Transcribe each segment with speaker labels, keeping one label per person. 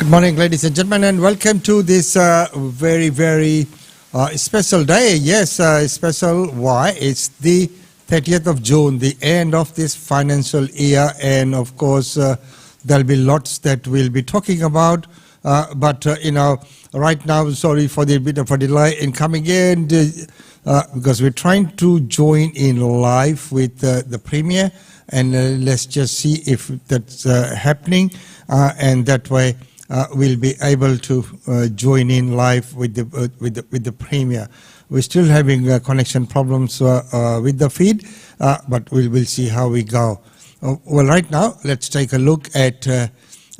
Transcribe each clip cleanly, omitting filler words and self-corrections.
Speaker 1: Good morning, ladies and gentlemen, and welcome to this very, very special day. Yes, special. Why? It's the 30th of June, the end of this financial year, and of course, there'll be lots that we'll be talking about. But right now, sorry for the bit of a delay in coming in, because we're trying to join in live with the Premier, and let's just see if that's happening, and that way we'll be able to join in live with the Premier. We're still having connection problems with the feed, but we'll see how we go. Well, right now, let's take a look at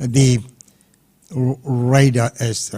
Speaker 1: the radar as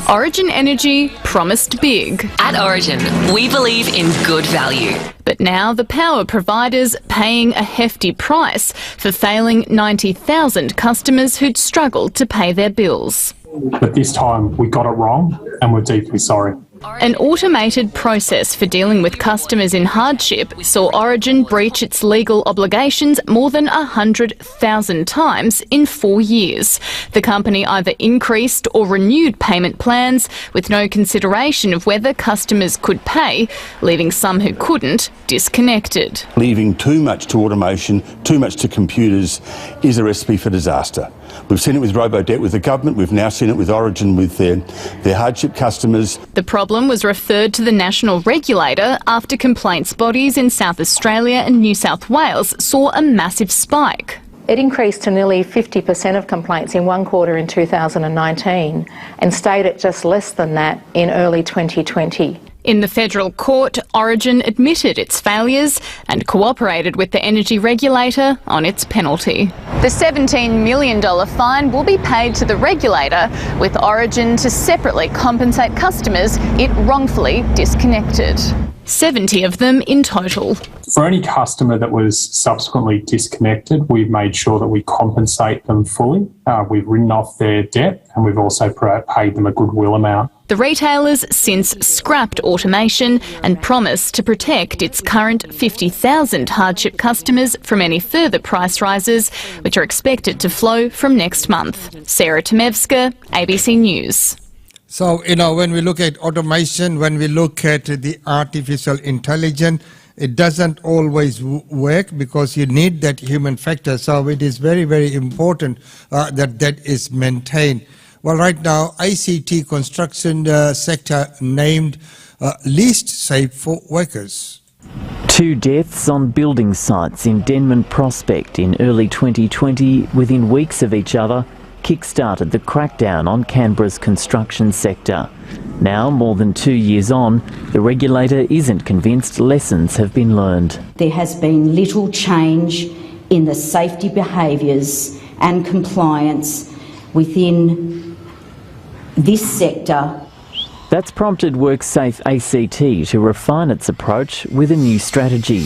Speaker 2: Origin Energy promised big.
Speaker 3: At Origin, we believe in good value.
Speaker 2: But now the power provider's paying a hefty price for failing 90,000 customers who'd struggled to pay their bills.
Speaker 4: But this time we got it wrong and we're deeply sorry.
Speaker 2: An automated process for dealing with customers in hardship saw Origin breach its legal obligations more than 100,000 times in 4 years. The company either increased or renewed payment plans with no consideration of whether customers could pay, leaving some who couldn't disconnected.
Speaker 5: Leaving too much to automation, too much to computers is a recipe for disaster. We've seen it with Robodebt with the government, we've now seen it with Origin with their hardship customers.
Speaker 2: The problem was referred to the national regulator after complaints bodies in South Australia and New South Wales saw a massive spike.
Speaker 6: It increased to nearly 50% of complaints in one quarter in 2019 and stayed at just less than that in early 2020.
Speaker 2: In the federal court, Origin admitted its failures and cooperated with the energy regulator on its penalty. The $17 million fine will be paid to the regulator, with Origin to separately compensate customers it wrongfully disconnected. 70 of them in total.
Speaker 4: For any customer that was subsequently disconnected, we've made sure that we compensate them fully. We've written off their debt and we've also paid them a goodwill amount.
Speaker 2: The retailer's since scrapped automation and promised to protect its current 50,000 hardship customers from any further price rises, which are expected to flow from next month. Sarah Temevska, ABC News.
Speaker 1: So, when we look at automation, when we look at the artificial intelligence, it doesn't always work because you need that human factor. So it is very, very important that is maintained. Well, right now, ICT construction sector named least safe for workers.
Speaker 7: 2 deaths on building sites in Denman Prospect in early 2020 within weeks of each other kick-started the crackdown on Canberra's construction sector. Now, more than 2 years on, the regulator isn't convinced lessons have been learned.
Speaker 8: There has been little change in the safety behaviours and compliance within this sector.
Speaker 7: That's prompted WorkSafe ACT to refine its approach with a new strategy.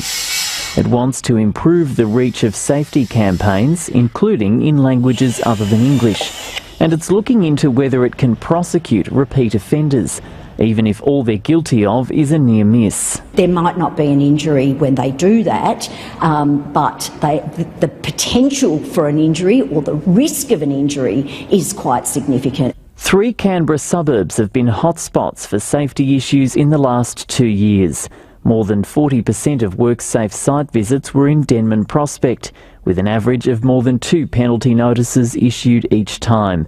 Speaker 7: It wants to improve the reach of safety campaigns, including in languages other than English. And it's looking into whether it can prosecute repeat offenders, even if all they're guilty of is a near miss.
Speaker 8: There might not be an injury when they do that, but the potential for an injury or the risk of an injury is quite significant.
Speaker 7: 3 Canberra suburbs have been hotspots for safety issues in the last 2 years. More than 40% of WorkSafe site visits were in Denman Prospect, with an average of more than 2 penalty notices issued each time.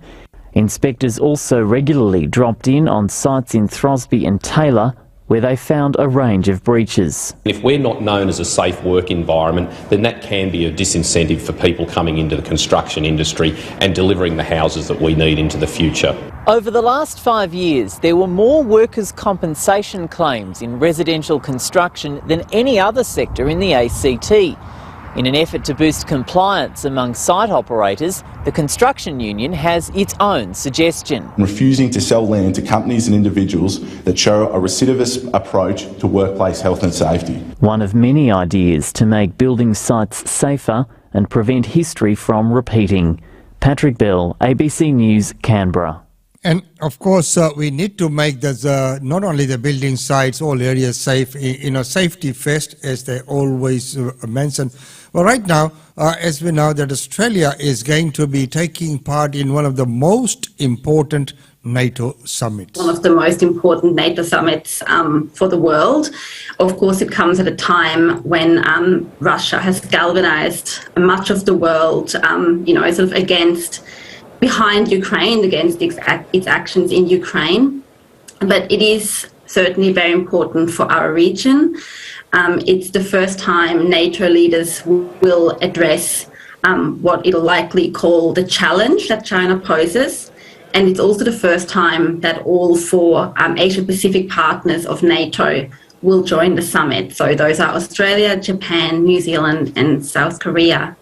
Speaker 7: Inspectors also regularly dropped in on sites in Throsby and Taylor, where they found a range of breaches.
Speaker 9: If we're not known as a safe work environment, then that can be a disincentive for people coming into the construction industry and delivering the houses that we need into the future.
Speaker 10: Over the last 5 years, there were more workers' compensation claims in residential construction than any other sector in the ACT. In an effort to boost compliance among site operators, the Construction Union has its own suggestion.
Speaker 11: Refusing to sell land to companies and individuals that show a recidivist approach to workplace health and safety.
Speaker 7: One of many ideas to make building sites safer and prevent history from repeating. Patrick Bell, ABC News, Canberra.
Speaker 1: And of course, we need to make this, not only the building sites, all areas safe, safety first, as they always mention. Well, right now, as we know that Australia is going to be taking part in one of the most important NATO summits.
Speaker 12: One of the most important NATO summits for the world. Of course, it comes at a time when Russia has galvanized much of the world, sort of behind Ukraine, against its actions in Ukraine. But it is certainly very important for our region. It's the first time NATO leaders will address what it'll likely call the challenge that China poses. And it's also the first time that all four Asia-Pacific partners of NATO will join the summit. So those are Australia, Japan, New Zealand, and South Korea.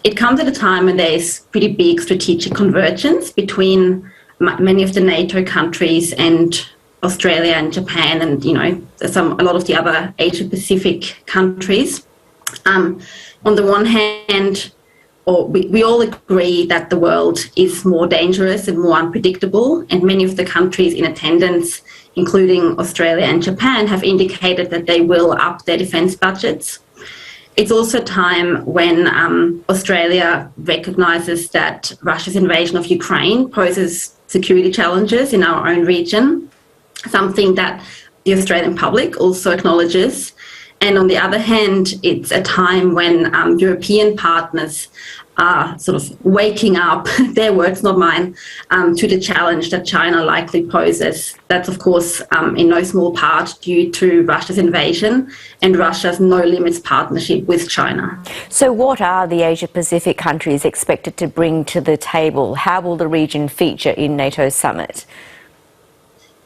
Speaker 12: It comes at a time when there's pretty big strategic convergence between many of the NATO countries and Australia and Japan and, a lot of the other Asia-Pacific countries. On the one hand, we all agree that the world is more dangerous and more unpredictable, and many of the countries in attendance, including Australia and Japan, have indicated that they will up their defence budgets. It's also a time when Australia recognises that Russia's invasion of Ukraine poses security challenges in our own region, something that the Australian public also acknowledges. And on the other hand, it's a time when European partners are sort of waking up, their words, not mine, to the challenge that China likely poses. That's, of course, in no small part due to Russia's invasion and Russia's no-limits partnership with China.
Speaker 13: So what are the Asia-Pacific countries expected to bring to the table? How will the region feature in NATO's summit?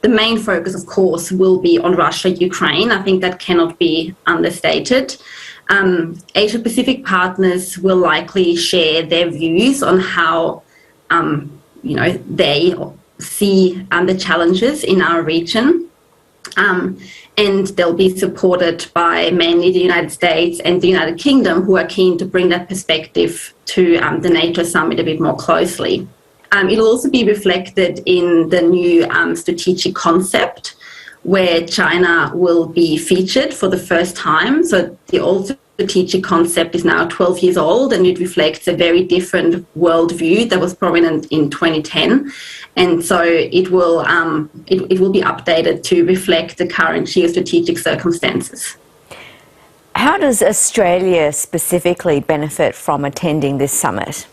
Speaker 12: The main focus, of course, will be on Russia-Ukraine. I think that cannot be understated. Asia-Pacific partners will likely share their views on how, they see the challenges in our region. And they'll be supported by mainly the United States and the United Kingdom, who are keen to bring that perspective to the NATO summit a bit more closely. It'll also be reflected in the new strategic concept, where China will be featured for the first time. So the old strategic concept is now 12 years old, and it reflects a very different worldview that was prominent in 2010. And so it will be updated to reflect the current geostrategic circumstances.
Speaker 13: How does Australia specifically benefit from attending this summit?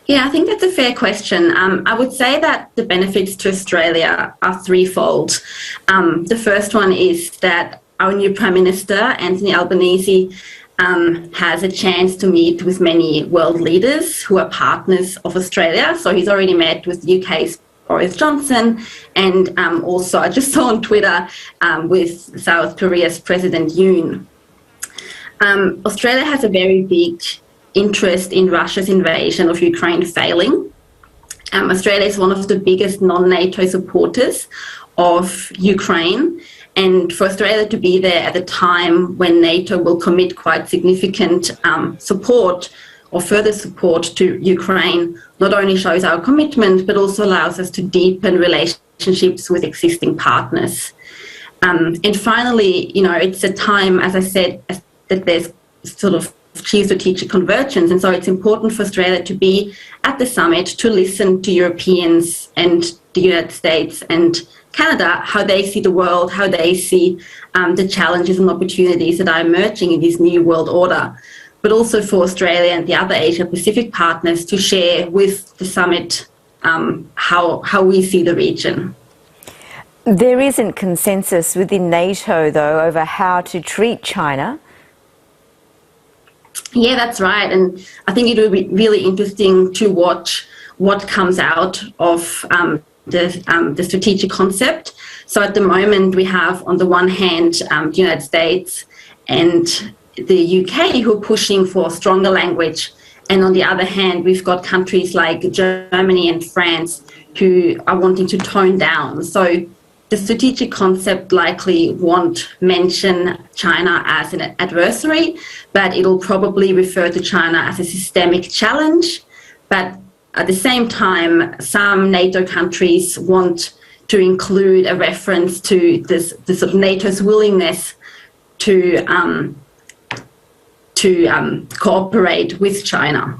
Speaker 12: Yeah, I think that's a fair question. I would say that the benefits to Australia are threefold. The first one is that our new Prime Minister, Anthony Albanese, has a chance to meet with many world leaders who are partners of Australia. So he's already met with the UK's Boris Johnson, and also I just saw on Twitter with South Korea's President Yoon. Australia has a very big interest in Russia's invasion of Ukraine failing. Australia is one of the biggest non-NATO supporters of Ukraine, and for Australia to be there at a time when NATO will commit quite significant support or further support to Ukraine not only shows our commitment but also allows us to deepen relationships with existing partners. And finally, it's a time, as I said, that there's sort of geostrategic convergence, and so it's important for Australia to be at the summit to listen to Europeans and the United States and Canada, how they see the world, how they see the challenges and opportunities that are emerging in this new world order, but also for Australia and the other Asia-Pacific partners to share with the summit how we see the region.
Speaker 13: There isn't consensus within NATO, though, over how to treat China.
Speaker 12: Yeah, that's right. And I think it will be really interesting to watch what comes out of the strategic concept. So at the moment, we have, on the one hand, the United States and the UK who are pushing for stronger language. And on the other hand, we've got countries like Germany and France who are wanting to tone down. So the strategic concept likely won't mention China as an adversary, but it'll probably refer to China as a systemic challenge. But at the same time, some NATO countries want to include a reference to this sort of NATO's willingness to to cooperate with China.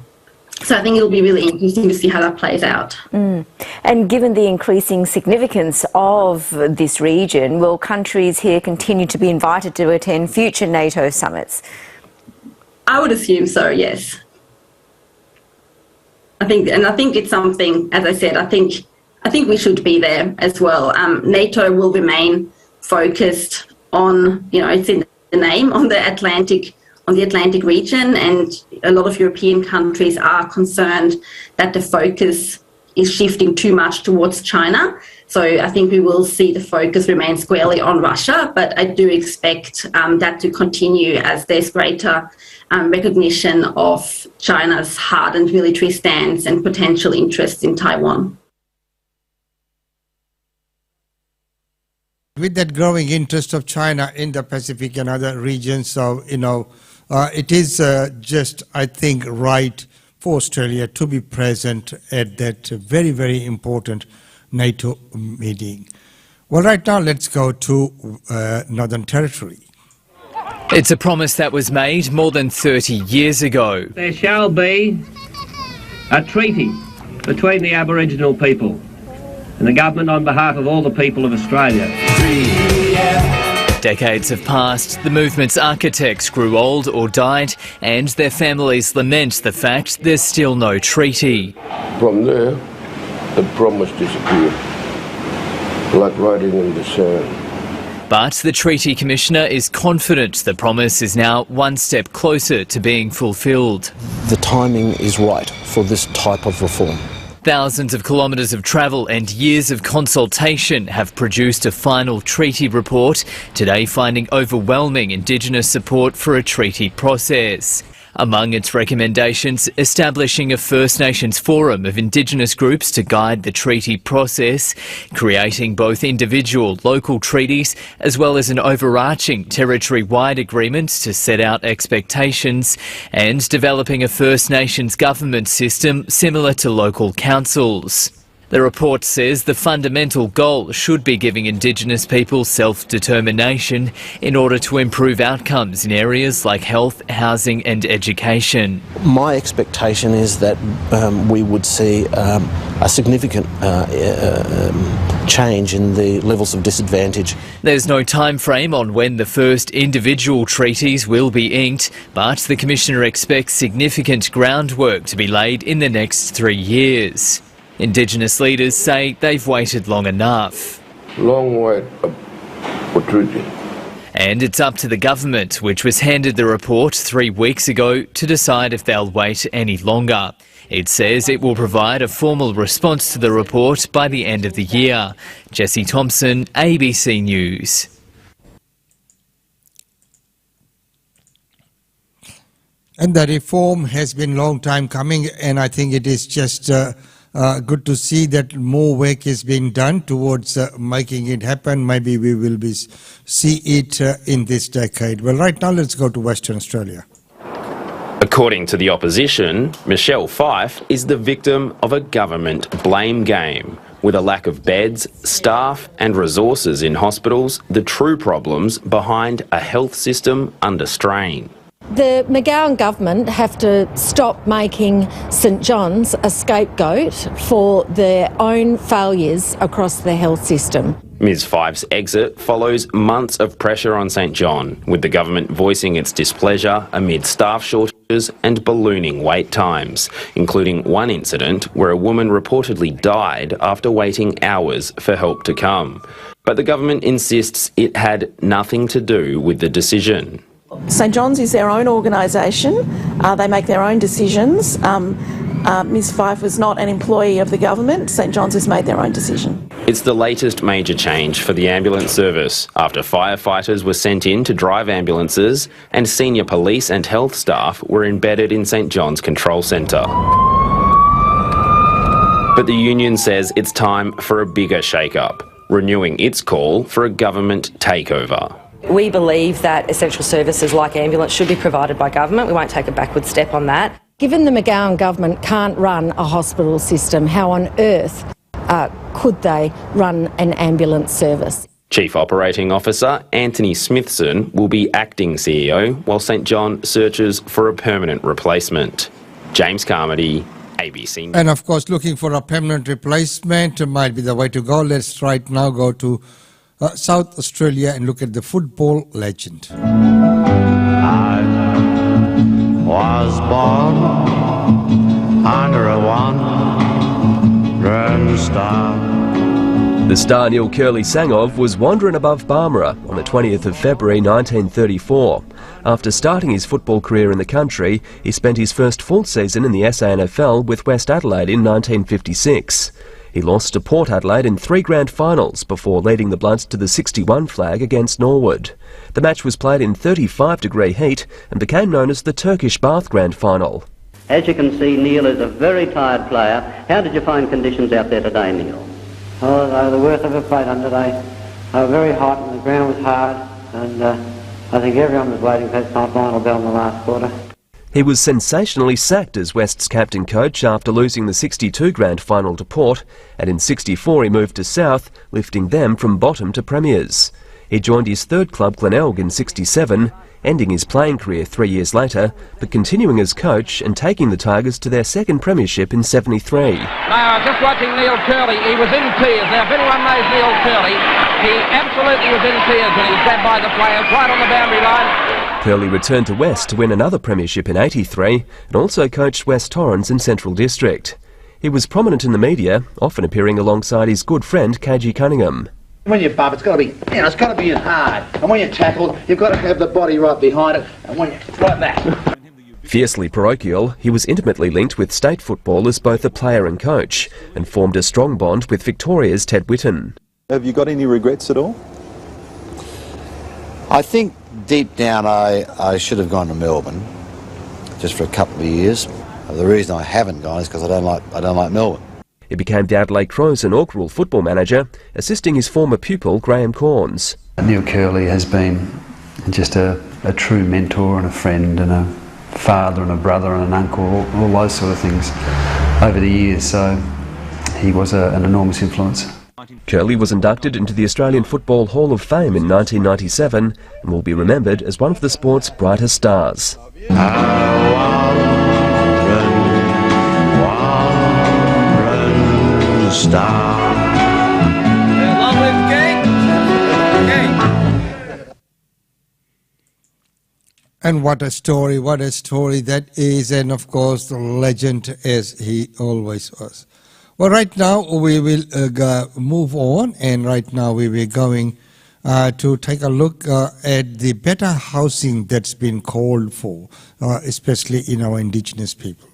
Speaker 12: So I think it'll be really interesting to see how that plays out.
Speaker 13: And given the increasing significance of this region, will countries here continue to be invited to attend future NATO summits?
Speaker 12: I would assume so, yes. I think it's something, as I said, I think we should be there as well. NATO will remain focused on, it's in the name, on the Atlantic region, and a lot of European countries are concerned that the focus is shifting too much towards China. So I think we will see the focus remain squarely on Russia, but I do expect that to continue as there's greater recognition of China's hardened military stance and potential interest in Taiwan.
Speaker 1: With that growing interest of China in the Pacific and other regions, so, it is just, I think, right for Australia to be present at that very, very important NATO meeting. Well, right now, let's go to Northern Territory.
Speaker 14: It's a promise that was made more than 30 years ago.
Speaker 15: There shall be a treaty between the Aboriginal people and the government on behalf of all the people of Australia.
Speaker 14: Decades have passed, the movement's architects grew old or died, and their families lament the fact there's still no treaty.
Speaker 16: From there, the promise disappeared, like writing in the sand.
Speaker 14: But the Treaty Commissioner is confident the promise is now one step closer to being fulfilled.
Speaker 17: The timing is right for this type of reform.
Speaker 14: Thousands of kilometres of travel and years of consultation have produced a final treaty report, today finding overwhelming Indigenous support for a treaty process. Among its recommendations, establishing a First Nations forum of Indigenous groups to guide the treaty process, creating both individual local treaties as well as an overarching territory-wide agreement to set out expectations, and developing a First Nations government system similar to local councils. The report says the fundamental goal should be giving Indigenous people self-determination in order to improve outcomes in areas like health, housing and education.
Speaker 17: My expectation is that we would see a significant change in the levels of disadvantage.
Speaker 14: There's no time frame on when the first individual treaties will be inked, but the Commissioner expects significant groundwork to be laid in the next 3 years. Indigenous leaders say they've waited long enough.
Speaker 16: Long wait for treaty.
Speaker 14: And it's up to the government, which was handed the report 3 weeks ago, to decide if they'll wait any longer. It says it will provide a formal response to the report by the end of the year. Jesse Thompson, ABC News.
Speaker 1: And the reform has been a long time coming, and I think it is just good to see that more work is being done towards making it happen. Maybe we will see it in this decade. Well, right now, let's go to Western Australia.
Speaker 18: According to the opposition, Michelle Fyfe is the victim of a government blame game. With a lack of beds, staff and resources in hospitals, the true problems behind a health system under strain.
Speaker 19: The McGowan government have to stop making St John's a scapegoat for their own failures across the health system.
Speaker 18: Ms Fyfe's exit follows months of pressure on St John, with the government voicing its displeasure amid staff shortages and ballooning wait times, including one incident where a woman reportedly died after waiting hours for help to come. But the government insists it had nothing to do with the decision.
Speaker 20: St John's is their own organisation. They make their own decisions. Ms Fyfe was not an employee of the government. St John's has made their own decision.
Speaker 18: It's the latest major change for the ambulance service after firefighters were sent in to drive ambulances and senior police and health staff were embedded in St John's Control Centre. But the union says it's time for a bigger shake-up, renewing its call for a government takeover.
Speaker 21: We believe that essential services like ambulance should be provided by government. We won't take a backward step on that.
Speaker 19: Given the McGowan government can't run a hospital system, how on earth could they run an ambulance service?
Speaker 18: Chief Operating Officer Anthony Smithson will be acting CEO while St John searches for a permanent replacement. James Carmody, ABC News.
Speaker 1: And of course, looking for a permanent replacement might be the way to go. Let's right now go to South Australia and look at the football legend.
Speaker 3: I was born under a wandering star.
Speaker 22: The star Neil Curley sang of was wandering above Barmera on the 20th of February 1934. After starting his football career in the country, he spent his first full season in the SANFL with West Adelaide in 1956. He lost to Port Adelaide in 3 grand finals before leading the Bloods to the 61 flag against Norwood. The match was played in 35-degree heat and became known as the Turkish Bath Grand Final.
Speaker 23: As you can see, Neil is a very tired player. How did you find conditions out there today, Neil?
Speaker 24: Oh, they were the worst I've ever played under. They were very hot and the ground was hard, and I think everyone was waiting for that final bell in the last quarter.
Speaker 22: He was sensationally sacked as West's captain coach after losing the 62 grand final to Port, and in 64 he moved to South, lifting them from bottom to premiers. He joined his third club Glenelg in 67, ending his playing career 3 years later, but continuing as coach and taking the Tigers to their second premiership in 73.
Speaker 25: Now, just watching Neil Curley, he was in tears. Now, if anyone knows Neil Curley, he absolutely was in tears when he was grabbed by the players right on the boundary line.
Speaker 22: Curley returned to West to win another premiership in 83 and also coached West Torrens in Central District. He was prominent in the media, often appearing alongside his good friend KG Cunningham.
Speaker 26: When you bump, it's got to be, it's got to be in hard. And when you tackle, you've got to have the body right behind it. And when you, like that.
Speaker 22: Fiercely parochial, he was intimately linked with state football as both a player and coach, and formed a strong bond with Victoria's Ted Whitten.
Speaker 27: Have you got any regrets at all?
Speaker 3: I think deep down I should have gone to Melbourne just for a couple of years. The reason I haven't gone is because I don't like Melbourne.
Speaker 22: He became the Adelaide Crows inaugural football manager, assisting his former pupil Graham Corns.
Speaker 28: Neil Curley has been just a true mentor and a friend and a father and a brother and an uncle, all those sort of things over the years, so he was an enormous influence.
Speaker 22: Curley was inducted into the Australian Football Hall of Fame in 1997 and will be remembered as one of the sport's brightest stars.
Speaker 1: And what a story that is, and of course the legend as he always was. Well, right now we will move on, and right now we will going to take a look at the better housing that's been called for, especially in our Indigenous people.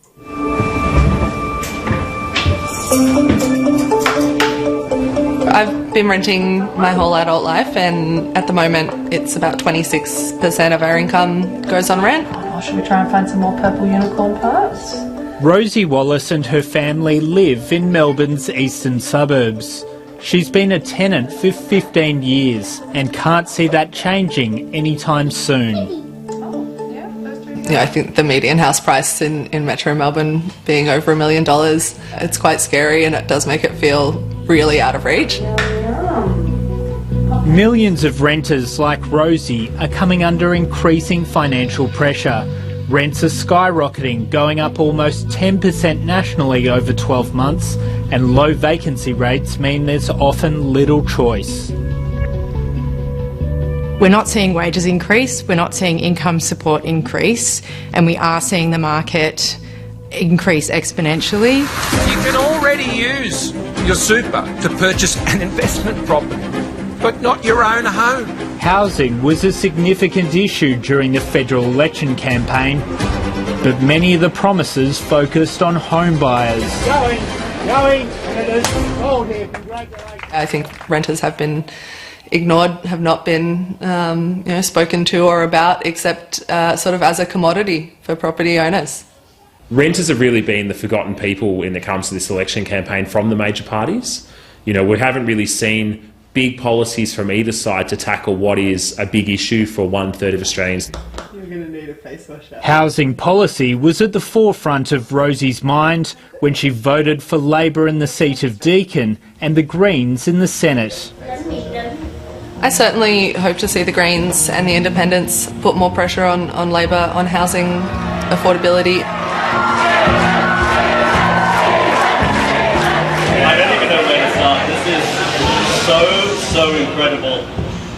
Speaker 29: I've been renting my whole adult life, and at the moment it's about 26% of our income goes on rent. Or should we try and find some more purple unicorn parts?
Speaker 30: Rosie Wallace and her family live in Melbourne's eastern suburbs. She's been a tenant for 15 years and can't see that changing anytime soon.
Speaker 29: Yeah, I think the median house price in Metro Melbourne being over $1 million, it's quite scary, and it does make it feel really out of reach.
Speaker 30: Millions of renters like Rosie are coming under increasing financial pressure. Rents are skyrocketing, going up almost 10% nationally over 12 months, and low vacancy rates mean there's often little choice.
Speaker 31: We're not seeing wages increase, we're not seeing income support increase, and we are seeing the market increase exponentially.
Speaker 32: You can already use your super to purchase an investment property, but not your own home.
Speaker 30: Housing was a significant issue during the federal election campaign, but many of the promises focused on home buyers.
Speaker 29: I think renters have been ignored, have not been spoken to or about, except sort of as a commodity for property owners.
Speaker 33: Renters have really been the forgotten people when it comes to this election campaign from the major parties. You know, we haven't really seen big policies from either side to tackle what is a big issue for 1/3 of Australians.
Speaker 29: You're going to need a face wash.
Speaker 30: Housing policy was at the forefront of Rosie's mind when she voted for Labor in the seat of Deakin and the Greens in the Senate.
Speaker 29: I certainly hope to see the Greens and the Independents put more pressure on Labor on housing affordability.
Speaker 2: I don't even know where to start. This is so incredible.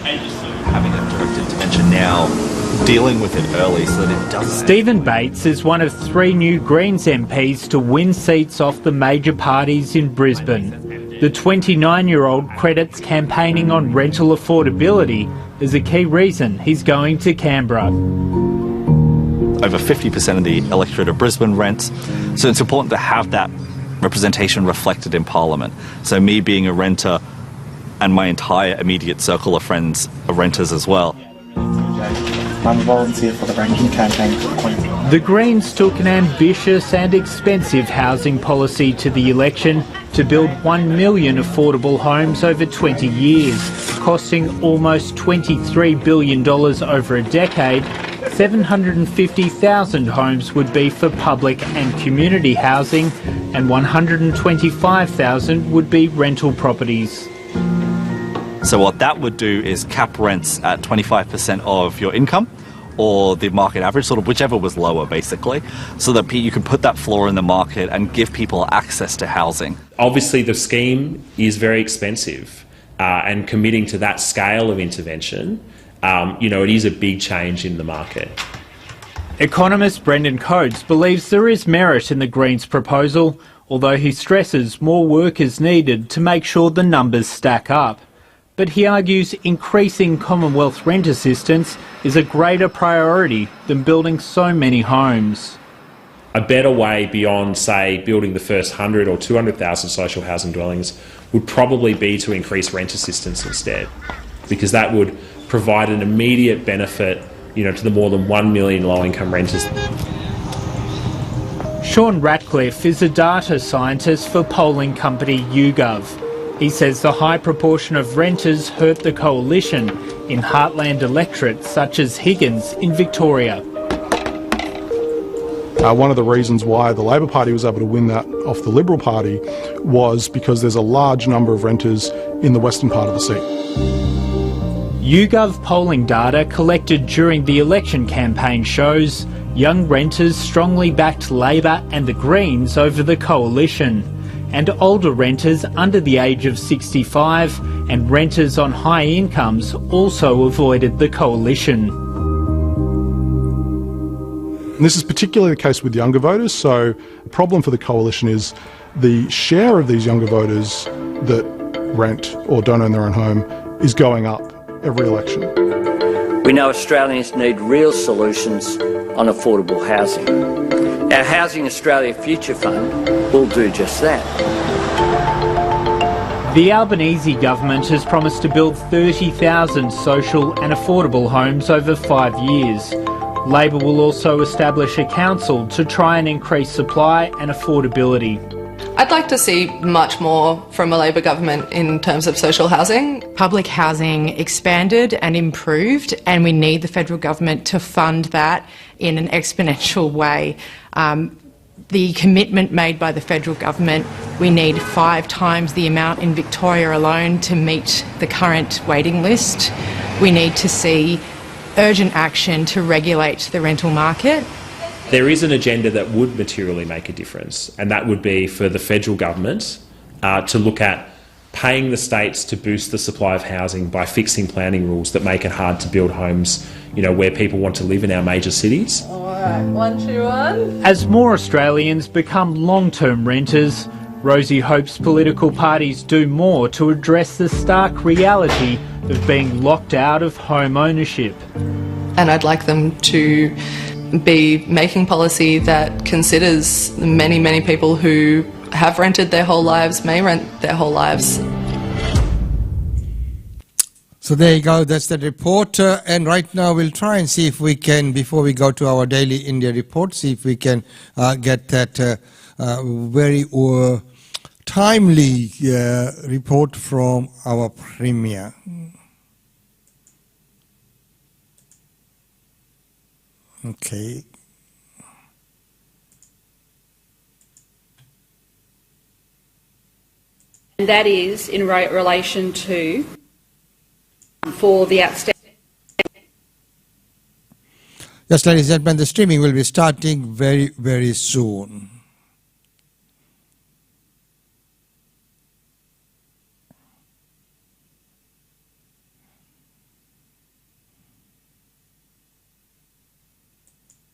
Speaker 2: And just
Speaker 27: having a direct intervention now, dealing with it early so that it doesn't...
Speaker 30: Stephen Bates is one of 3 new Greens MPs to win seats off the major parties in Brisbane. The 29-year-old credits campaigning on rental affordability as a key reason he's going to Canberra.
Speaker 27: Over 50% of the electorate of Brisbane rents, so it's important to have that representation reflected in Parliament. So me being a renter and my entire immediate circle of friends are renters as well.
Speaker 4: I'm a volunteer for the ranking campaign for Queensland.
Speaker 30: The Greens took an ambitious and expensive housing policy to the election to build 1 million affordable homes over 20 years, costing almost $23 billion over a decade. 750,000 homes would be for public and community housing, and 125,000 would be rental properties.
Speaker 27: So what that would do is cap rents at 25% of your income, or the market average, sort of whichever was lower basically, so that you can put that floor in the market and give people access to housing.
Speaker 33: Obviously the scheme is very expensive, and committing to that scale of intervention, it is a big change in the market.
Speaker 30: Economist Brendan Coates believes there is merit in the Greens proposal, although he stresses more work is needed to make sure the numbers stack up. But he argues increasing Commonwealth rent assistance is a greater priority than building so many homes.
Speaker 33: A better way beyond, say, building the first 100 or 200,000 social housing dwellings would probably be to increase rent assistance instead, because that would provide an immediate benefit, to the more than 1 million low-income renters.
Speaker 30: Sean Ratcliffe is a data scientist for polling company YouGov. He says the high proportion of renters hurt the coalition in heartland electorates such as Higgins in Victoria.
Speaker 5: One of the reasons why the Labor Party was able to win that off the Liberal Party was because there's a large number of renters in the western part of the seat.
Speaker 30: YouGov polling data collected during the election campaign shows young renters strongly backed Labor and the Greens over the coalition, and older renters under the age of 65 and renters on high incomes also avoided the coalition.
Speaker 5: And this is particularly the case with younger voters, so the problem for the coalition is the share of these younger voters that rent or don't own their own home is going up every election.
Speaker 6: We know Australians need real solutions on affordable housing. Our Housing Australia Future Fund will do just that.
Speaker 30: The Albanese government has promised to build 30,000 social and affordable homes over 5 years. Labor will also establish a council to try and increase supply and affordability.
Speaker 29: I'd like to see much more from a Labor government in terms of social housing.
Speaker 31: Public housing expanded and improved, and we need the federal government to fund that in an exponential way. The commitment made by the federal government, we need 5 times the amount in Victoria alone to meet the current waiting list. We need to see urgent action to regulate the rental market.
Speaker 33: There is an agenda that would materially make a difference, and that would be for the federal government to look at paying the states to boost the supply of housing by fixing planning rules that make it hard to build homes, where people want to live in our major cities.
Speaker 29: All right, 1, 2, 1.
Speaker 30: As more Australians become long-term renters, Rosie hopes political parties do more to address the stark reality of being locked out of home ownership.
Speaker 29: And I'd like them to be making policy that considers the many, many people who have rented their whole lives, may rent their whole lives.
Speaker 1: So there you go, that's the report. And right now we'll try and see if we can, before we go to our daily India report, see if we can get that very timely report from our Premier. Okay.
Speaker 7: And that is in relation to for the outstanding.
Speaker 1: Yes, ladies and gentlemen, the streaming will be starting very, very soon.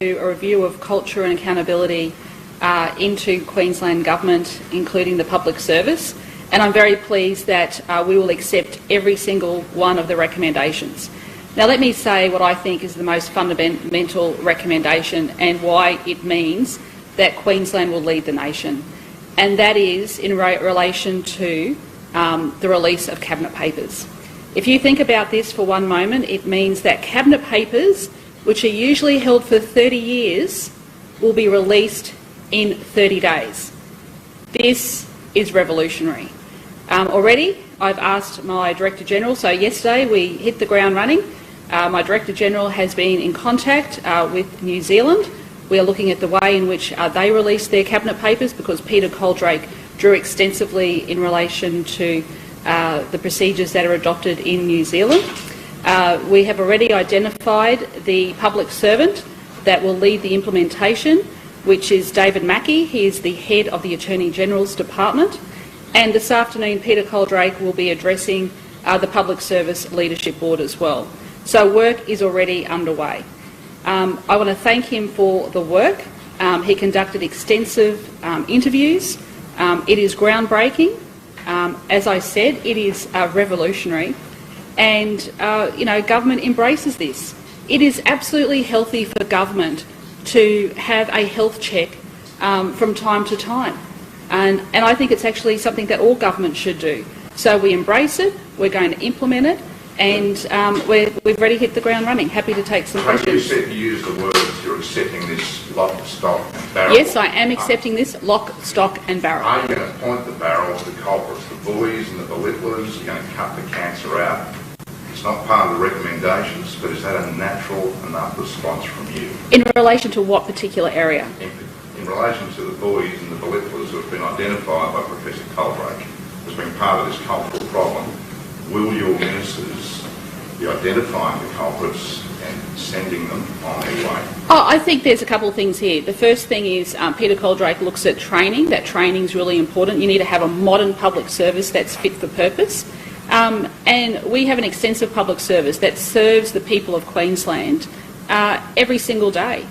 Speaker 7: A review of culture and accountability into Queensland Government, including the public service, and I'm very pleased that we will accept every single one of the recommendations. Now let me say what I think is the most fundamental recommendation and why it means that Queensland will lead the nation, and that is in relation to the release of Cabinet papers. If you think about this for one moment, it means that Cabinet papers, which are usually held for 30 years, will be released in 30 days. This is revolutionary. Already, I've asked my Director General, so yesterday we hit the ground running. My Director General has been in contact with New Zealand. We are looking at the way in which they release their Cabinet papers, because Peter Coldrake drew extensively in relation to the procedures that are adopted in New Zealand. We have already identified the public servant that will lead the implementation, which is David Mackey. He is the head of the Attorney General's Department. And this afternoon, Peter Coldrake will be addressing the Public Service Leadership Board as well. So work is already underway. I want to thank him for the work. He conducted extensive interviews. It is groundbreaking. As I said, it is revolutionary. And, government embraces this. It is absolutely healthy for government to have a health check from time to time. And I think it's actually something that all governments should do. So we embrace it, we're going to implement it, and we've already hit the ground running. Happy to take some questions.
Speaker 8: You said you used the words, you're accepting this lock, stock and barrel.
Speaker 7: Yes, I am accepting this lock, stock and barrel.
Speaker 8: Are you going to point the barrels, the culprits, the bullies and the belittlers? You're going to cut the cancer out? It's not part of the recommendations, but is that a natural enough response from you?
Speaker 7: In relation to what particular area?
Speaker 8: In relation to the bullies and the belittlers who have been identified by Professor Coldrake as being part of this cultural problem, will your ministers be identifying the culprits and sending them on their way?
Speaker 7: I think there's a couple of things here. The first thing is Peter Coldrake looks at training. That training is really important. You need to have a modern public service that's fit for purpose. And we have an extensive public service that serves the people of Queensland every single day.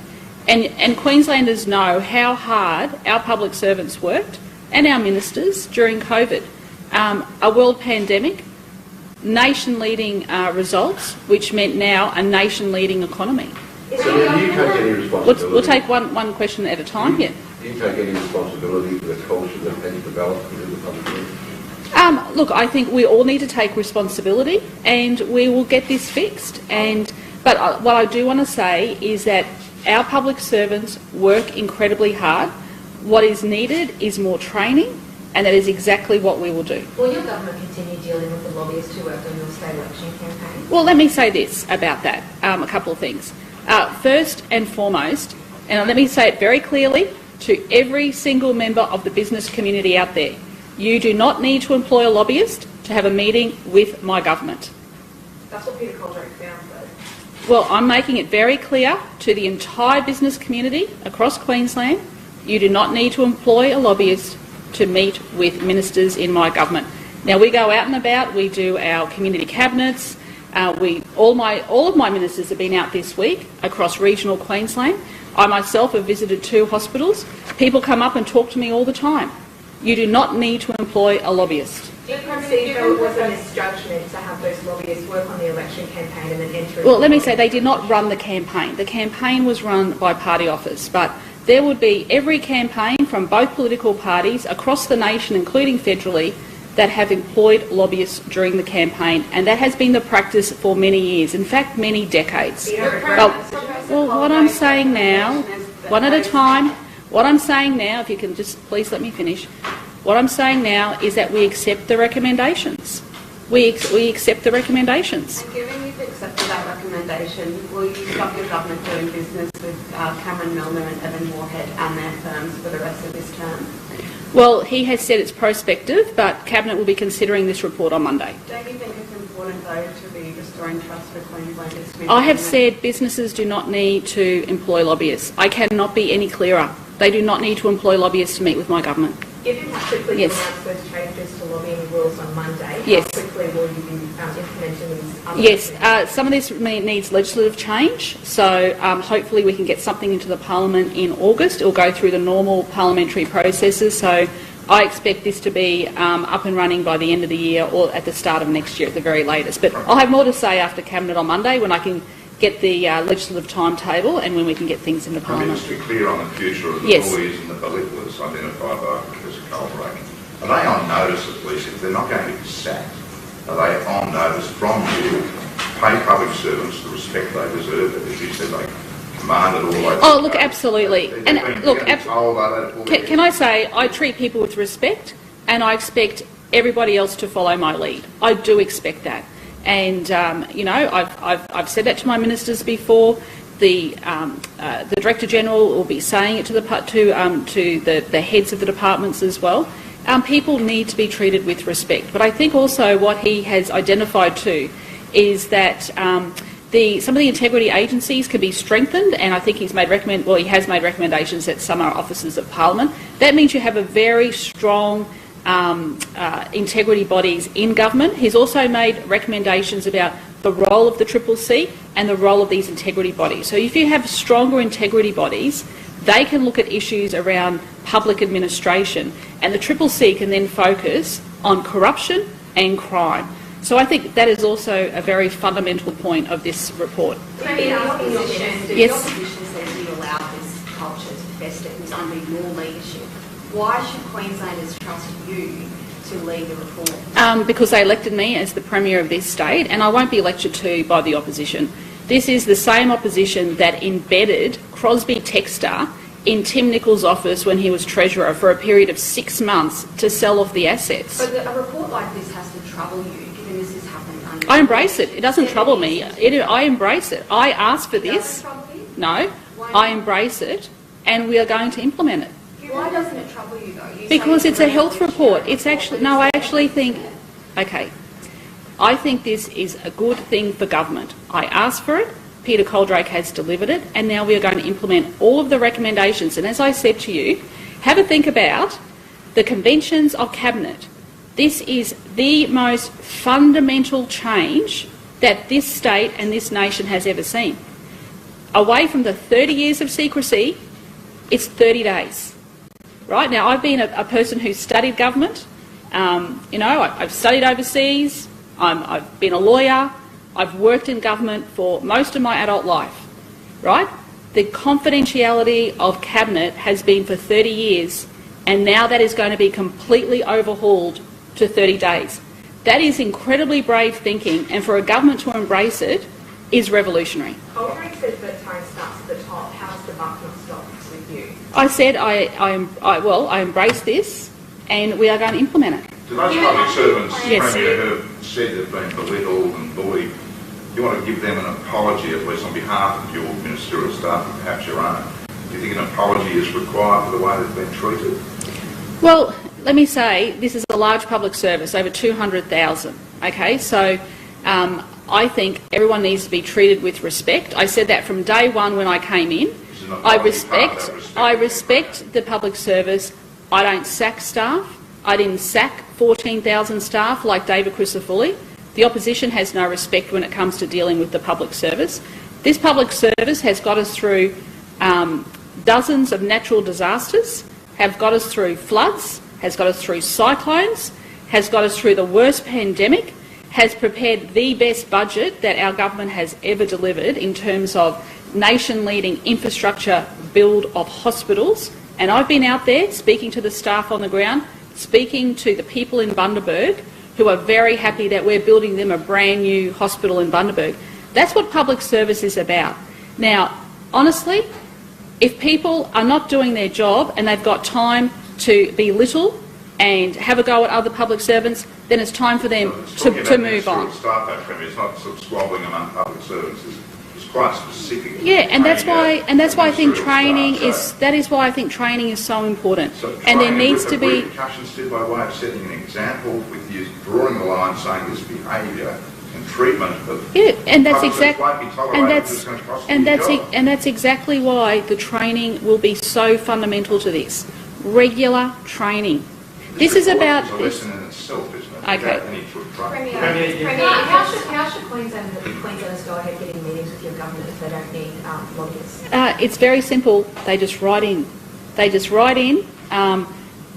Speaker 7: And Queenslanders know how hard our public servants worked and our ministers during COVID. A world pandemic, nation-leading results, which meant now a nation-leading economy.
Speaker 8: So do you take any responsibility?
Speaker 7: We'll take one question at a time here.
Speaker 8: Do you take any responsibility for the culture that has developed within the public service?
Speaker 7: Look, I think we all need to take responsibility, and we will get this fixed. But what I do want to say is that our public servants work incredibly hard. What is needed is more training, and that is exactly what we will do.
Speaker 31: Will your government continue dealing with the lobbyists who worked on your state election campaign?
Speaker 7: Well, let me say this about that, a couple of things. First and foremost, and let me say it very clearly to every single member of the business community out there, you do not need to employ a lobbyist to have a meeting with my government.
Speaker 31: That's what Peter Coldrake found, though.
Speaker 7: Well, I'm making it very clear to the entire business community across Queensland, you do not need to employ a lobbyist to meet with ministers in my government. Now, we go out and about, we do our community cabinets, all of my ministers have been out this week across regional Queensland. I myself have visited 2 hospitals. People come up and talk to me all the time. You do not need to employ a lobbyist.
Speaker 31: Do you perceive that it was a misjudgment to have those lobbyists work on the election campaign and then enter?
Speaker 7: Well, let me say they did not run the campaign. The campaign was run by party office, but there would be every campaign from both political parties across the nation, including federally, that have employed lobbyists during the campaign, and that has been the practice for many years, in fact many decades. Well, what I'm saying now, one at a time, what I'm saying now, if you can just please let me finish, what I'm saying now is that we accept the recommendations. We accept the recommendations.
Speaker 9: And given you've accepted that recommendation, will you stop your government doing business with Cameron Milner and Evan Moorhead and their firms for the rest of this term?
Speaker 7: Well, he has said it's prospective, but Cabinet will be considering this report on Monday.
Speaker 9: Don't you think it's important important, though, to be restoring trust for Queenslanders.
Speaker 7: I have said businesses do not need to employ lobbyists. I cannot be any clearer. They do not need to employ lobbyists to meet with my government.
Speaker 9: Given how quickly
Speaker 7: Yes.
Speaker 9: you announced those changes to lobbying rules on Monday,
Speaker 7: Yes.
Speaker 9: how quickly will you be implementing these? other
Speaker 7: Yes, some of this needs legislative change, so hopefully we can get something into the Parliament in August. It will go through the normal parliamentary processes, so I expect this to be up and running by the end of the year or at the start of next year at the very latest. But I'll have more to say after Cabinet on Monday when I can get the legislative timetable and when we can get things into
Speaker 8: Let me
Speaker 7: Parliament.
Speaker 8: just be clear on the future of the
Speaker 7: Yes.
Speaker 8: bullies and the belittlers identified by Professor Colbrake. Are they on notice, at least, if they're not going to be sacked? Are they on notice from you? Pay public servants the respect they deserve, as you said they commanded all those.
Speaker 7: Oh, look, absolutely. And look,
Speaker 8: can
Speaker 7: I say I treat people with respect and I expect everybody else to follow my lead. I do expect that. And, you know, I've said that to my ministers before. The Director General will be saying it to the heads of the departments as well. People need to be treated with respect. But I think also what he has identified too is that some of the integrity agencies can be strengthened, and I think he has made recommendations that some are offices of Parliament. That means you have a very strong integrity bodies in government. He's also made recommendations about the role of the CCC and the role of these integrity bodies. So if you have stronger integrity bodies, they can look at issues around public administration, and the CCC can then focus on corruption and crime. So I think that is also a very fundamental point of this report.
Speaker 9: Maybe asking your opposition,
Speaker 7: Yes.
Speaker 9: the opposition says you allowed this culture to fester. It was under your leadership. Why should Queenslanders trust you to lead the reform?
Speaker 7: Because they elected me as the Premier of this state, and I won't be lectured to by the opposition. This is the same opposition that embedded Crosby Textor in Tim Nicholls' office when he was Treasurer for a period of 6 months to sell off the assets.
Speaker 9: But a report like this has to trouble you, given this has happened under...
Speaker 7: I embrace it. It doesn't trouble me. I embrace it. I asked for this. No, I embrace it, and we are going to implement it.
Speaker 9: Why doesn't it trouble you, though?
Speaker 7: Because it's a health report. It's actually no. I actually think, okay, I think this is a good thing for government. I asked for it. Peter Colbrake has delivered it, and now we are going to implement all of the recommendations. And as I said to you, have a think about the conventions of cabinet. This is the most fundamental change that this state and this nation has ever seen. Away from the 30 years of secrecy, it's 30 days. Right now, I've been a person who studied government. You know, I've studied overseas. I've been a lawyer. I've worked in government for most of my adult life. Right? The confidentiality of cabinet has been for 30 years, and now that is going to be completely overhauled to 30 days. That is incredibly brave thinking, and for a government to embrace it is revolutionary.
Speaker 9: Colbrake says that time starts at the top. How does the buck not stop with you?
Speaker 7: I said I embrace this, and we are going to implement it.
Speaker 8: To those public servants,
Speaker 7: Yes.
Speaker 8: Premier, who have said they've been belittled and bullied, you want to give them an apology, at least on behalf of your ministerial staff and perhaps your own. Do you think an apology is required for the way they've been treated?
Speaker 7: Well, let me say, this is a large public service, over 200,000. Okay, so I think everyone needs to be treated with respect. I said that from day one when I came in. I respect the public service. I don't sack staff. I didn't sack 14,000 staff like David Crisafulli. The opposition has no respect when it comes to dealing with the public service. This public service has got us through dozens of natural disasters, have got us through floods, has got us through cyclones, has got us through the worst pandemic, has prepared the best budget that our government has ever delivered in terms of nation-leading infrastructure build of hospitals. And I've been out there speaking to the staff on the ground, speaking to the people in Bundaberg who are very happy that we're building them a brand new hospital in Bundaberg. That's what public service is about. Now, honestly, if people are not doing their job and they've got time to belittle and have a go at other public servants, then it's time for them to move on.
Speaker 8: Staff, though, Premier, it's not sort of squabbling among public servants. It's quite specific.
Speaker 7: Yeah, and that's why I think training is training is so important.
Speaker 8: So
Speaker 7: and there needs to be
Speaker 8: repercussions to by way of setting an example with you drawing the line, saying this behaviour and treatment of
Speaker 7: and that's
Speaker 8: public
Speaker 7: exactly
Speaker 8: won't be tolerated, it's going to cost you your job.
Speaker 7: and that's exactly why the training will be so fundamental to this. Regular training. This is about.
Speaker 8: It's a lesson in itself, isn't it?
Speaker 7: Okay.
Speaker 8: Without any sort of drug.
Speaker 10: How should Queenslanders go ahead getting meetings with your government if they don't need lobbyists?
Speaker 7: It's very simple. They just write in.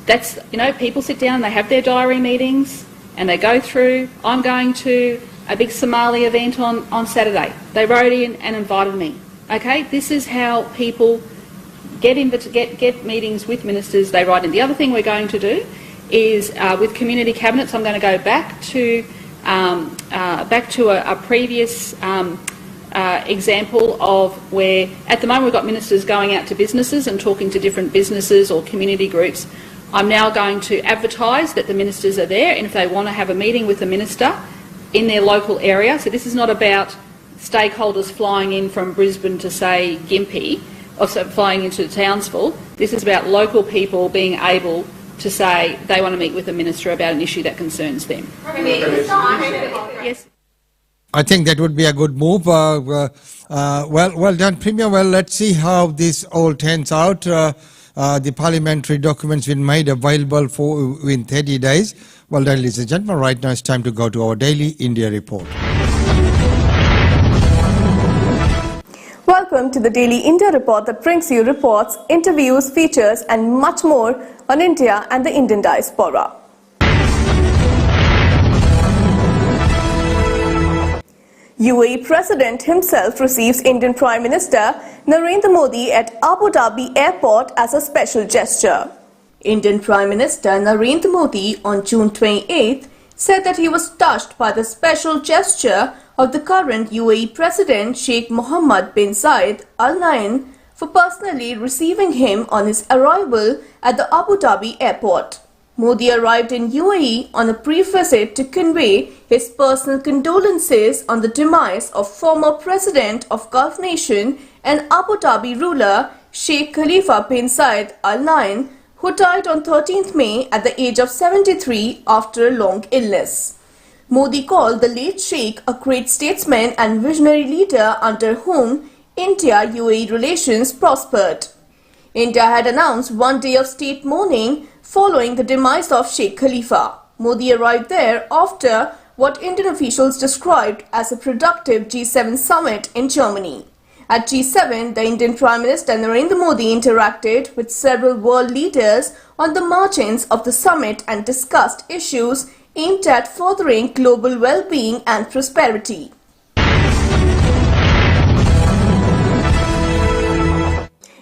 Speaker 7: That's, people sit down and they have their diary meetings and they go through. I'm going to a big Somali event on Saturday. They wrote in and invited me. Okay, this is how people get meetings with ministers. They write in. The other thing we're going to do is with community cabinets. I'm going to go back to a previous example of where at the moment we've got ministers going out to businesses and talking to different businesses or community groups. I'm now going to advertise that the ministers are there, and if they want to have a meeting with the minister in their local area. So this is not about stakeholders flying in from Brisbane to, say, Gympie, or flying into Townsville. This is about local people being able to say they want to meet with the minister about an issue that concerns them. Yes.
Speaker 1: I think that would be a good move. Well done, Premier. Well, let's see how this all turns out. The parliamentary documents been made available in 30 days. Well done, ladies and gentlemen. Right now it's time to go to our daily India report.
Speaker 11: Welcome to the Daily India Report that brings you reports, interviews, features and much more on India and the Indian diaspora. UAE President himself receives Indian Prime Minister Narendra Modi at Abu Dhabi Airport as a special gesture. Indian Prime Minister Narendra Modi on June 28th said that he was touched by the special gesture of the current UAE President Sheikh Mohammed bin Zayed Al Nahyan for personally receiving him on his arrival at the Abu Dhabi Airport. Modi arrived in UAE on a brief visit to convey his personal condolences on the demise of former President of Gulf nation and Abu Dhabi ruler Sheikh Khalifa bin Zayed Al Nahyan, who died on 13th May at the age of 73 after a long illness. Modi called the late Sheikh a great statesman and visionary leader under whom India-UAE relations prospered. India had announced 1 day of state mourning following the demise of Sheikh Khalifa. Modi arrived there after what Indian officials described as a productive G7 summit in Germany. At G7, the Indian Prime Minister Narendra Modi interacted with several world leaders on the margins of the summit and discussed issues aimed at furthering global well-being and prosperity.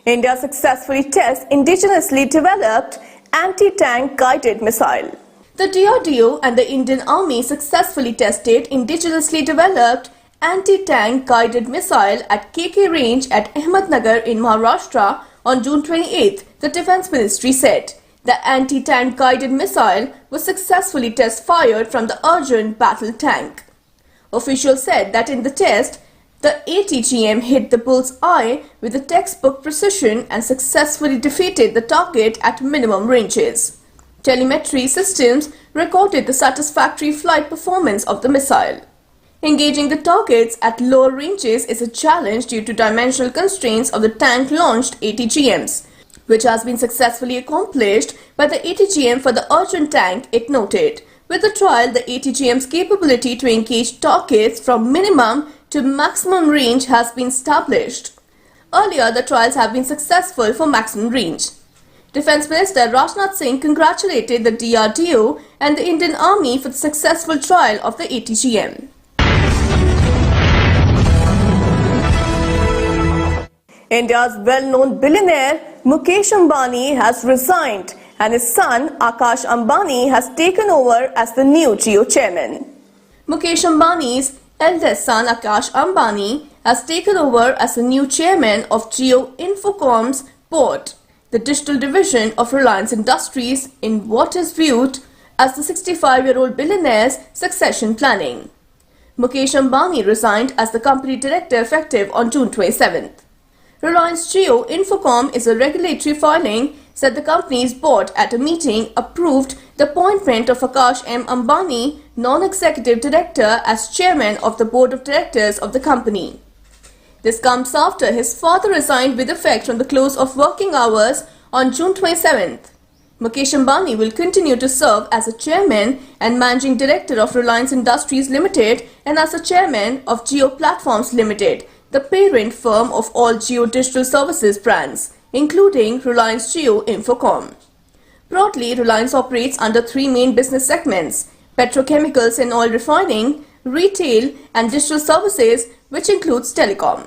Speaker 11: India successfully tests indigenously developed anti-tank guided missile. The DRDO and the Indian Army successfully tested indigenously developed anti-tank guided missile at KK range at Ahmednagar in Maharashtra on June 28th, the Defence Ministry said. The anti-tank guided missile was successfully test-fired from the Arjun battle tank. Officials said that in the test, the ATGM hit the bull's eye with a textbook precision and successfully defeated the target at minimum ranges. Telemetry systems recorded the satisfactory flight performance of the missile. Engaging the targets at lower ranges is a challenge due to dimensional constraints of the tank-launched ATGMs, which has been successfully accomplished by the ATGM for the Arjun tank, it noted. With the trial, the ATGM's capability to engage targets from minimum to maximum range has been established. Earlier, the trials have been successful for maximum range. Defence Minister Rajnath Singh congratulated the DRDO and the Indian Army for the successful trial of the ATGM. India's well-known billionaire Mukesh Ambani has resigned and his son Akash Ambani has taken over as the new Jio chairman. Mukesh Ambani's eldest son Akash Ambani has taken over as the new chairman of Jio Infocomm's board, the digital division of Reliance Industries, in what is viewed as the 65-year-old billionaire's succession planning. Mukesh Ambani resigned as the company director effective on June 27th. Reliance Jio Infocomm is a regulatory filing said the company's board at a meeting approved the appointment of Akash M. Ambani, non-executive director, as chairman of the board of directors of the company. This comes after his father resigned with effect from the close of working hours on June 27th. Mukesh Ambani will continue to serve as a chairman and managing director of Reliance Industries Limited and as a chairman of Jio Platforms Limited, the parent firm of all Jio Digital Services brands, including Reliance Jio Infocom. Broadly, Reliance operates under three main business segments: petrochemicals and oil refining, retail and digital services, which includes telecom.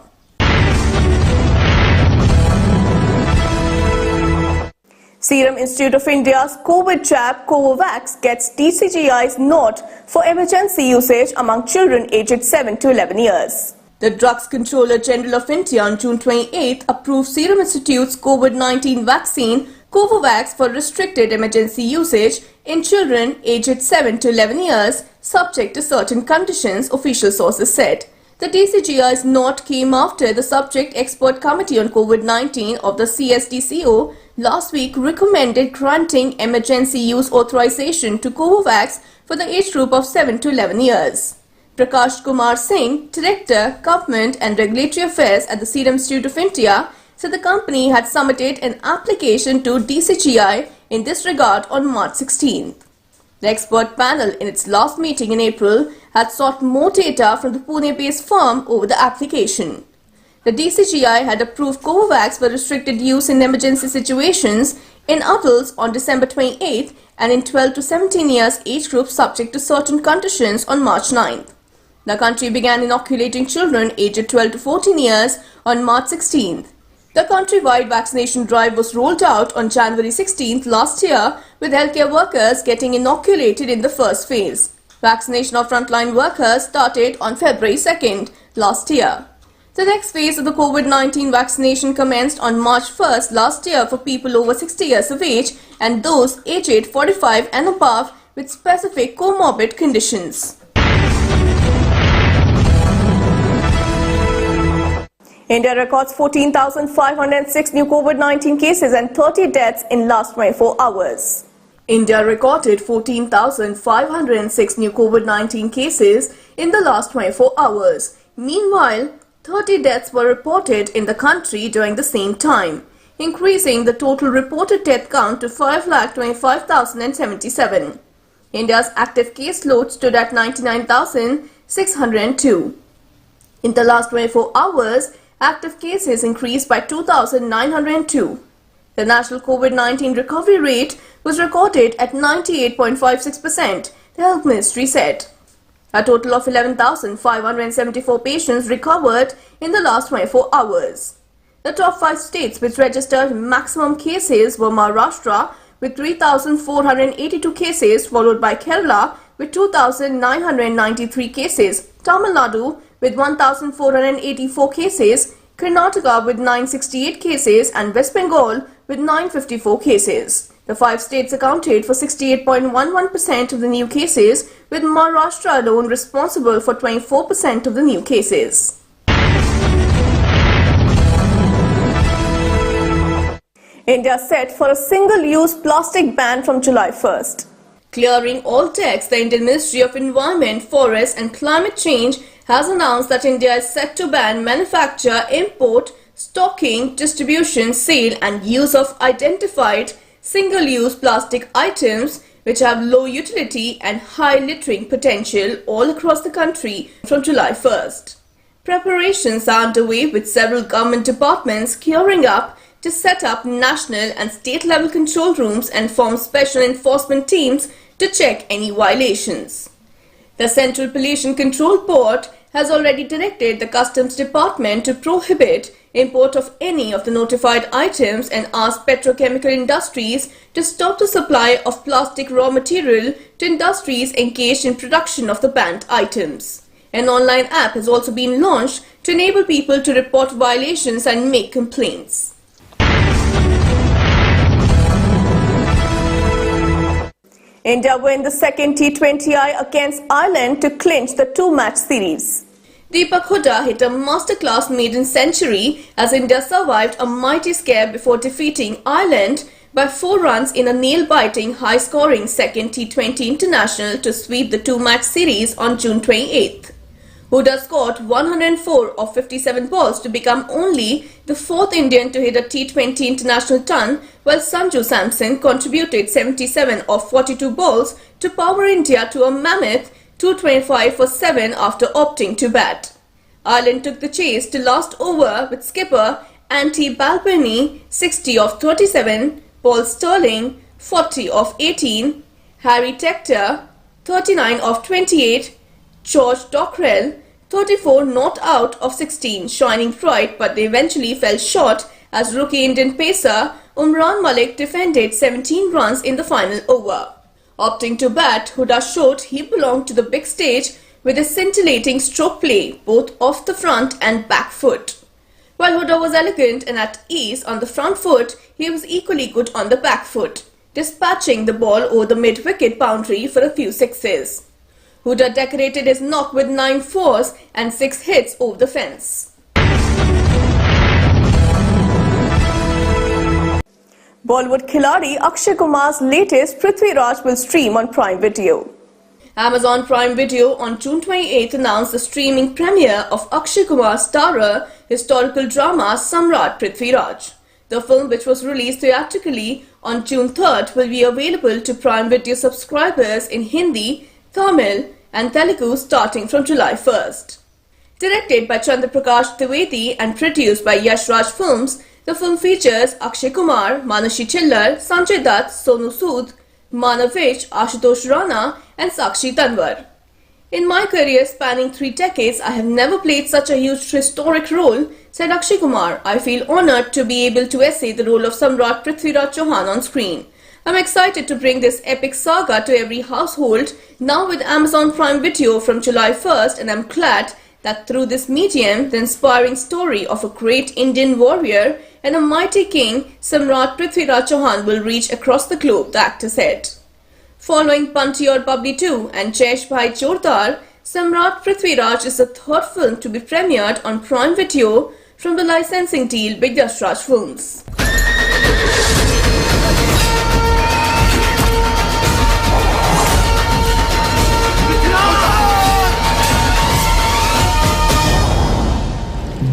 Speaker 11: Serum Institute of India's COVID jab Covovax gets DCGI's nod for emergency usage among children aged 7 to 11 years. The Drugs Controller General of India on June 28 approved Serum Institute's COVID-19 vaccine Covovax for restricted emergency usage in children aged 7 to 11 years, subject to certain conditions, official sources said. The DCGI's nod came after the Subject Expert Committee on COVID-19 of the CSDCO last week recommended granting emergency use authorization to Covovax for the age group of 7 to 11 years. Prakash Kumar Singh, Director, Government and Regulatory Affairs at the Serum Institute of India, said the company had submitted an application to DCGI in this regard on March 16th. The expert panel in its last meeting in April had sought more data from the Pune-based firm over the application. The DCGI had approved Covovax for restricted use in emergency situations in adults on December 28th and in 12 to 17 years age group subject to certain conditions on March 9th. The country began inoculating children aged 12 to 14 years on March 16th. The countrywide vaccination drive was rolled out on January 16th last year, with healthcare workers getting inoculated in the first phase. Vaccination of frontline workers started on February 2nd last year. The next phase of the COVID-19 vaccination commenced on March 1st last year for people over 60 years of age and those aged 45 and above with specific comorbid conditions. India records 14,506 new COVID-19 cases and 30 deaths in last 24 hours. India recorded 14,506 new COVID-19 cases in the last 24 hours. Meanwhile, 30 deaths were reported in the country during the same time, increasing the total reported death count to 5,25,077. India's active case load stood at 99,602. In the last 24 hours, active cases increased by 2,902. The national COVID-19 recovery rate was recorded at 98.56%, the Health Ministry said. A total of 11,574 patients recovered in the last 24 hours. The top 5 states which registered maximum cases were Maharashtra with 3,482 cases, followed by Kerala with 2,993 cases, Tamil Nadu with 1,484 cases, Karnataka with 968 cases and West Bengal with 954 cases. The 5 states accounted for 68.11% of the new cases, with Maharashtra alone responsible for 24% of the new cases. India set for a single-use plastic ban from July 1st. Clearing all decks, the Indian Ministry of Environment, Forest and Climate Change has announced that India is set to ban manufacture, import, stocking, distribution, sale and use of identified single-use plastic items which have low utility and high littering potential all across the country from July 1st. Preparations are underway with several government departments gearing up to set up national and state-level control rooms and form special enforcement teams to check any violations. The Central Pollution Control Board has already directed the Customs Department to prohibit import of any of the notified items and asked petrochemical industries to stop the supply of plastic raw material to industries engaged in production of the banned items. An online app has also been launched to enable people to report violations and make complaints. India win the second T20I against Ireland to clinch the 2-match series. Deepak Hooda hit a masterclass maiden century as India survived a mighty scare before defeating Ireland by 4 runs in a nail-biting, high-scoring second T20 international to sweep the 2-match series on June 28th. Huda scored 104 of 57 balls to become only the 4th Indian to hit a T20 international ton, while Sanju Samson contributed 77 of 42 balls to power India to a mammoth 225 for 7 after opting to bat. Ireland took the chase to last over with skipper Antti Balbirnie 60 of 37, Paul Sterling 40 of 18, Harry Tector 39 of 28, George Dockrell 34 not out of 16, shining bright, but they eventually fell short as rookie Indian pacer Umran Malik defended 17 runs in the final over. Opting to bat, Huda showed he belonged to the big stage with a scintillating stroke play both off the front and back foot. While Huda was elegant and at ease on the front foot, he was equally good on the back foot, dispatching the ball over the mid-wicket boundary for a few sixes. Huda decorated his knock with 9 fours and 6 hits over the fence. Bollywood khiladi Akshay Kumar's latest Prithvi Raj will stream on Prime Video. Amazon Prime Video on June 28th announced the streaming premiere of Akshay Kumar's starrer historical drama Samrat Prithvi Raj. The film, which was released theatrically on June 3rd, will be available to Prime Video subscribers in Hindi, Tamil and Telugu starting from July 1st. Directed by Chandra Prakash Trivedi and produced by Yash Raj Films, the film features Akshay Kumar, Manashi Chillar, Sanjay Dutt, Sonu Sood, Manav Vij, Ashutosh Rana and Sakshi Tanwar. In my career spanning 3 decades, I have never played such a huge historic role, said Akshay Kumar. I feel honoured to be able to essay the role of Samrat Prithvi Raj Chauhan on screen. I'm excited to bring this epic saga to every household now with Amazon Prime Video from July 1st, and I'm glad that through this medium, the inspiring story of a great Indian warrior and a mighty king, Samrat Prithvi Raj Chauhan, will reach across the globe, the actor said. Following Bunty Aur Bubbly 2 and Jaish Bhai Jordar, Samrat Prithvi Raj is the 3rd film to be premiered on Prime Video from the licensing deal with Yash Raj Films.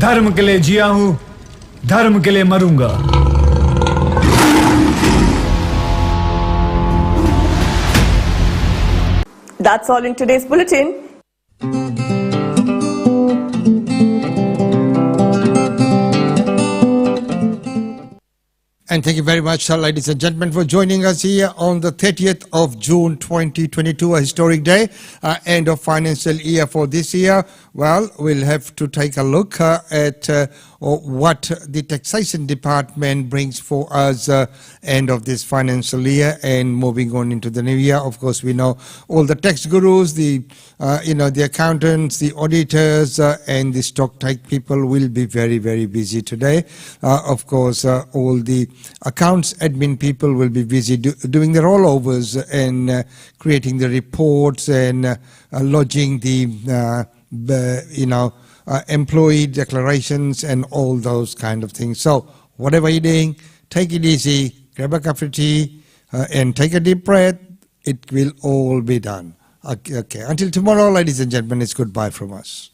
Speaker 12: धर्म के लिए जिया हूं, धर्म के लिए मरूंगा।
Speaker 11: That's all in today's bulletin.
Speaker 1: And thank you very much, ladies and gentlemen, for joining us here on the 30th of June 2022, a historic day, end of financial year for this year. Well, we'll have to take a look at what the taxation department brings for us end of this financial year and moving on into the new year. Of course, we know all the tax gurus, the accountants, the auditors, and the stock take people will be very, very busy today. Of course, all the accounts admin people will be busy doing the rollovers and creating the reports and lodging the employee declarations and all those kind of things. So whatever you're doing, take it easy, grab a cup of tea and take a deep breath. It will all be done. Okay. Until tomorrow, ladies and gentlemen, it's goodbye from us.